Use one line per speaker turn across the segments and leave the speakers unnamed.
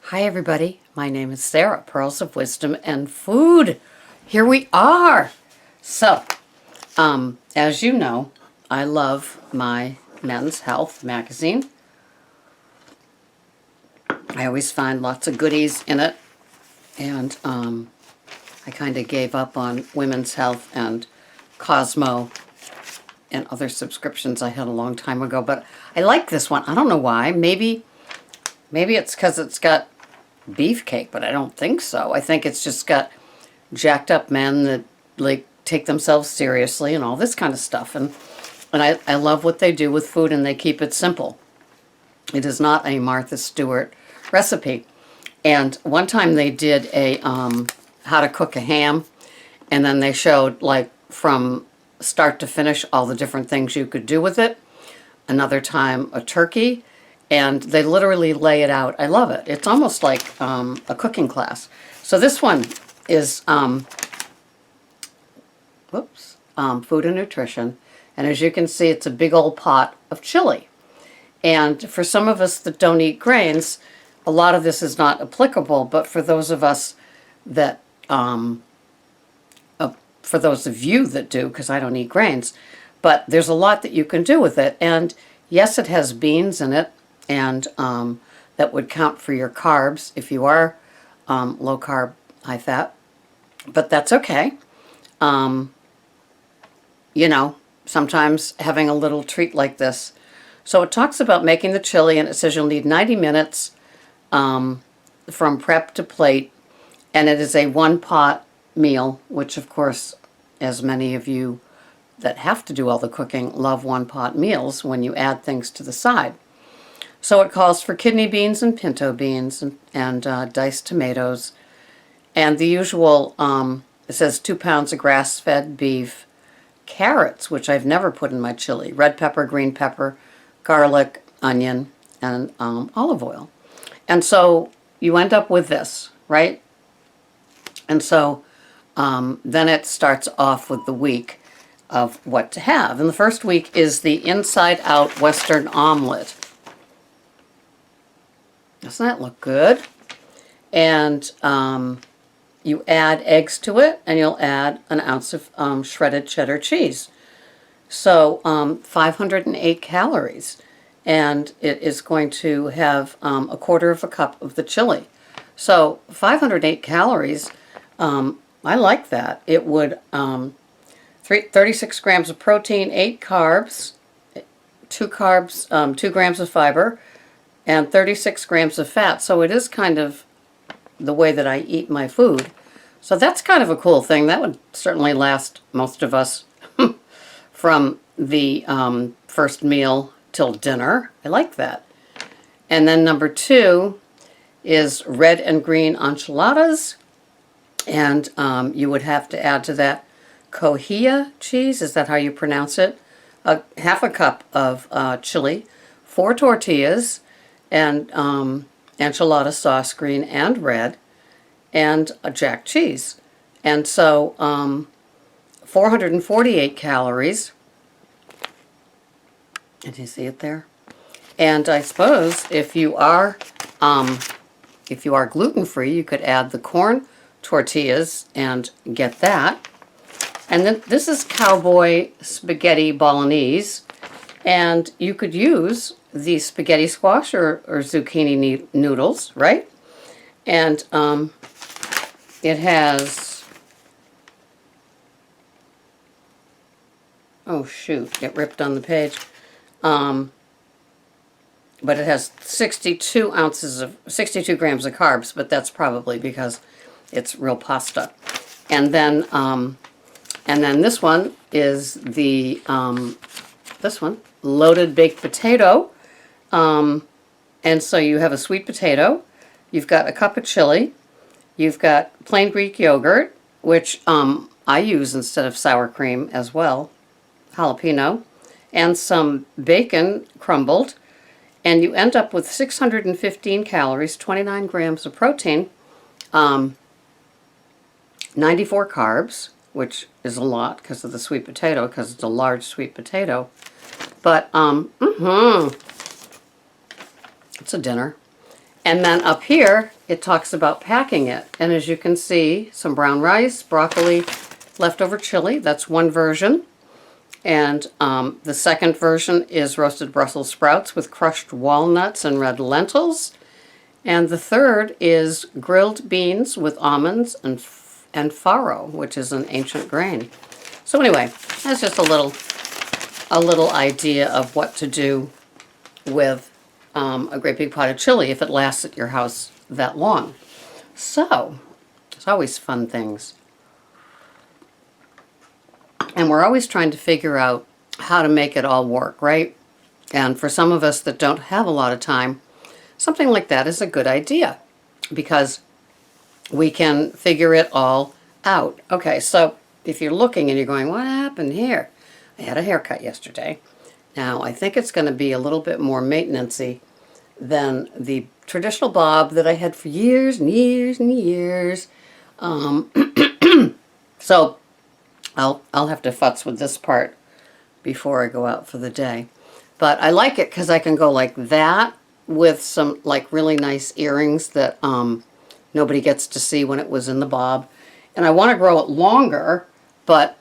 Hi everybody, my name is Sarah, Pearls of Wisdom and Food. Here we are. So, as you know, I love my Men's Health magazine. I always find lots of goodies in it, and I kind of gave up on Women's Health and Cosmo and other subscriptions I had a long time ago, but I like this one. I don't know why. Maybe it's because it's got beefcake, but I don't think so. I think it's just got jacked up men that like take themselves seriously and all this kind of stuff. And I love what they do with food, and they keep it simple. It is not a Martha Stewart recipe. And one time they did a how to cook a ham, and then they showed like from start to finish all the different things you could do with it. Another time a turkey, and they literally lay it out. I love it. It's almost like a cooking class. So this one is food and nutrition, and as you can see, it's a big old pot of chili. And for some of us that don't eat grains, a lot of this is not applicable, but for those of us that for those of you that do, because I don't eat grains, but there's a lot that you can do with it. And yes, it has beans in it, and that would count for your carbs if you are low carb, high fat, but that's okay. You know, sometimes having a little treat like this. So it talks about making the chili, and it says you'll need 90 minutes from prep to plate, and it is a one-pot meal, which of course, as many of you that have to do all the cooking love one-pot meals when you add things to the side. So it calls for kidney beans and pinto beans and diced tomatoes, and the usual, it says 2 pounds of grass-fed beef, carrots, which I've never put in my chili, red pepper, green pepper, garlic, onion, and olive oil. And so you end up with this, right? And so then it starts off with the week of what to have. And the first week is the inside-out Western omelet. Doesn't that look good? And you add eggs to it, and you'll add an ounce of shredded cheddar cheese. So 508 calories. And it is going to have a quarter of a cup of the chili. So 508 calories, I like that. It would 36 grams of protein, 8 carbs, 2 grams of fiber, and 36 grams of fat. So it is kind of the way that I eat my food. So that's kind of a cool thing. That would certainly last most of us from the first meal till dinner. I like that. And then number 2 is red and green enchiladas. And you would have to add to that cojilla cheese. Is that how you pronounce it? Half a cup of chili, 4 tortillas, and enchilada sauce, green and red, and a jack cheese. And so 448 calories. Did you see it there? And I suppose if you are gluten-free, you could add the corn tortillas and get that. And then this is cowboy spaghetti bolognese, and you could use the spaghetti squash or zucchini noodles, right? And it has, oh shoot, it ripped on the page. But it has 62 grams of carbs, but that's probably because it's real pasta. And then this one is the loaded baked potato. And so you have a sweet potato, you've got a cup of chili, you've got plain Greek yogurt, which I use instead of sour cream as well, jalapeno, and some bacon crumbled, and you end up with 615 calories, 29 grams of protein, 94 carbs, which is a lot because of the sweet potato, because it's a large sweet potato. But it's a dinner. And then up here, it talks about packing it. And as you can see, some brown rice, broccoli, leftover chili. That's one version. And the second version is roasted Brussels sprouts with crushed walnuts and red lentils. And the third is grilled beans with almonds and farro, which is an ancient grain. So anyway, that's just a little idea of what to do with a great big pot of chili if it lasts at your house that long. So, it's always fun things. And we're always trying to figure out how to make it all work, right? And for some of us that don't have a lot of time, something like that is a good idea because we can figure it all out. Okay, so if you're looking and you're going, what happened here? I had a haircut yesterday. Now, I think it's going to be a little bit more maintenance-y than the traditional bob that I had for years and years and years. So I'll have to futz with this part before I go out for the day. But I like it because I can go like that with some like really nice earrings that nobody gets to see when it was in the bob. And I want to grow it longer, but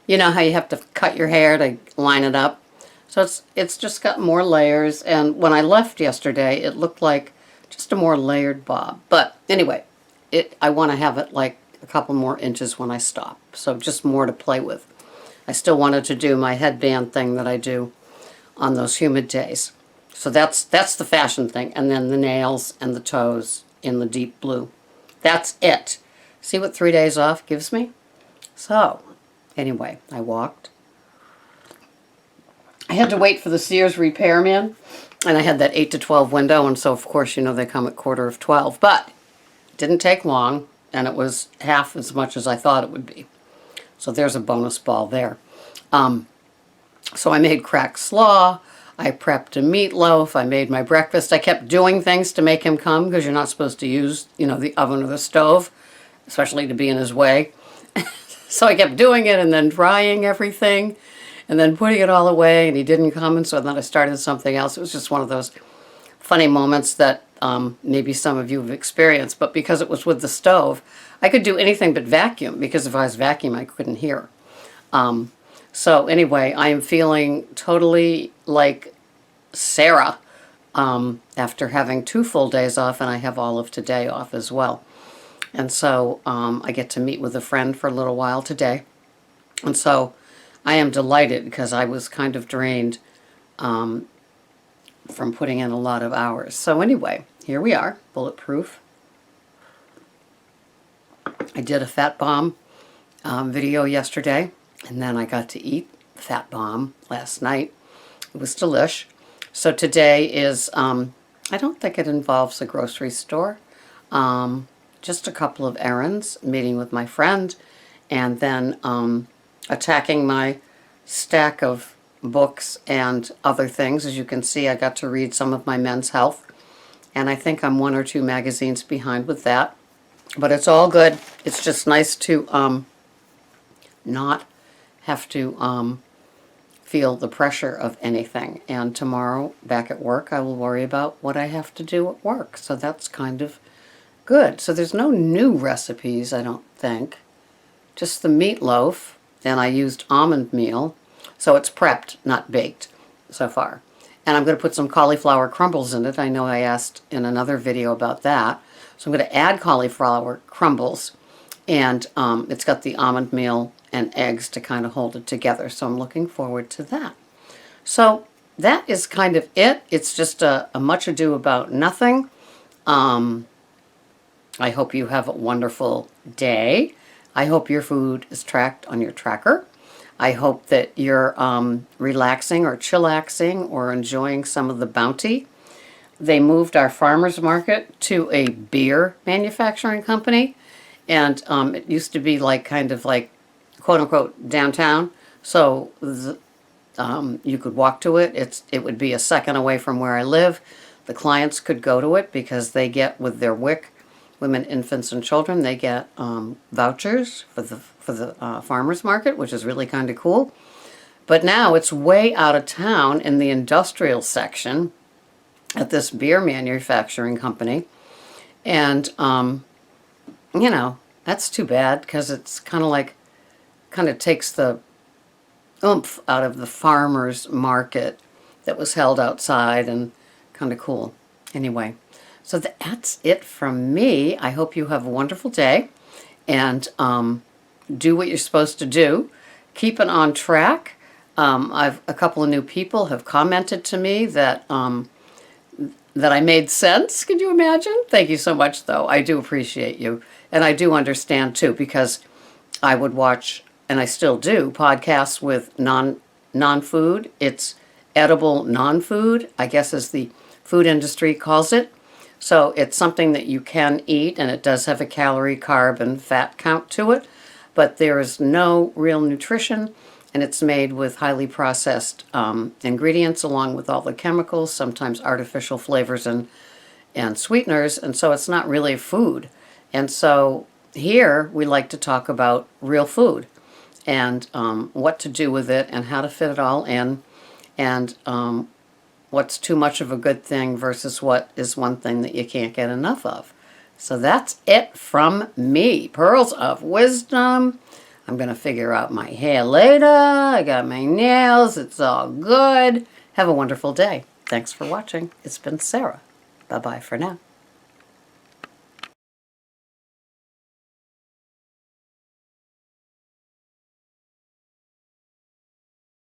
you know how you have to cut your hair to line it up? So it's just got more layers, and when I left yesterday, it looked like just a more layered bob. But anyway, I want to have it like a couple more inches when I stop, so just more to play with. I still wanted to do my headband thing that I do on those humid days. So that's the fashion thing, and then the nails and the toes in the deep blue. That's it. See what 3 days off gives me? So, anyway, I walked. I had to wait for the Sears repairman, and I had that 8 to 12 window, and so of course, you know, they come at 11:45. But it didn't take long, and it was half as much as I thought it would be. So there's a bonus ball there. So I made cracked slaw. I prepped a meatloaf. I made my breakfast. I kept doing things to make him come because you're not supposed to use, you know, the oven or the stove, especially to be in his way. So I kept doing it and then drying everything and then putting it all away, and he didn't come, and so then I started something else. It was just one of those funny moments that maybe some of you have experienced, but because it was with the stove, I could do anything but vacuum, because if I was vacuum, I couldn't hear. So anyway, I am feeling totally like Sarah after having 2 full days off, and I have all of today off as well. And so I get to meet with a friend for a little while today. And so I am delighted because I was kind of drained from putting in a lot of hours. So anyway, here we are, bulletproof. I did a fat bomb video yesterday, and then I got to eat fat bomb last night. It was delish. So today is, I don't think it involves a grocery store, just a couple of errands, meeting with my friend, and then attacking my stack of books and other things. As you can see, I got to read some of my Men's Health, and I think I'm 1 or 2 magazines behind with that. But it's all good. It's just nice to not have to feel the pressure of anything. And tomorrow, back at work, I will worry about what I have to do at work. So that's kind of good. So there's no new recipes, I don't think. Just the meatloaf. Then I used almond meal. So it's prepped, not baked so far. And I'm going to put some cauliflower crumbles in it. I know I asked in another video about that. So I'm going to add cauliflower crumbles. And it's got the almond meal and eggs to kind of hold it together. So I'm looking forward to that. So that is kind of it. It's just a much ado about nothing. I hope you have a wonderful day. I hope your food is tracked on your tracker. I hope that you're relaxing or chillaxing or enjoying some of the bounty. They moved our farmers market to a beer manufacturing company, and it used to be like kind of like quote unquote downtown. So you could walk to it. It would be a second away from where I live. The clients could go to it because they get with their WIC, women, infants, and children, they get vouchers for the farmers market, which is really kind of cool. But now it's way out of town in the industrial section, at this beer manufacturing company. And, you know, that's too bad because it's kind of takes the oomph out of the farmer's market that was held outside, and kind of cool. Anyway, so that's it from me. I hope you have a wonderful day, and do what you're supposed to do. Keep it on track. A couple of new people have commented to me that that I made sense. Can you imagine? Thank you so much, though. I do appreciate you, and I do understand too, because I would watch, and I still do, podcasts with non-food. It's edible non-food, I guess, as the food industry calls it. So it's something that you can eat, and it does have a calorie, carb, and fat count to it, but there is no real nutrition, and it's made with highly processed ingredients along with all the chemicals, sometimes artificial flavors and sweeteners, and so it's not really food. And so here we like to talk about real food and what to do with it and how to fit it all in, and what's too much of a good thing versus what is one thing that you can't get enough of. So that's it from me. Pearls of wisdom. I'm going to figure out my hair later. I got my nails. It's all good. Have a wonderful day. Thanks for watching. It's been Sarah. Bye-bye for now.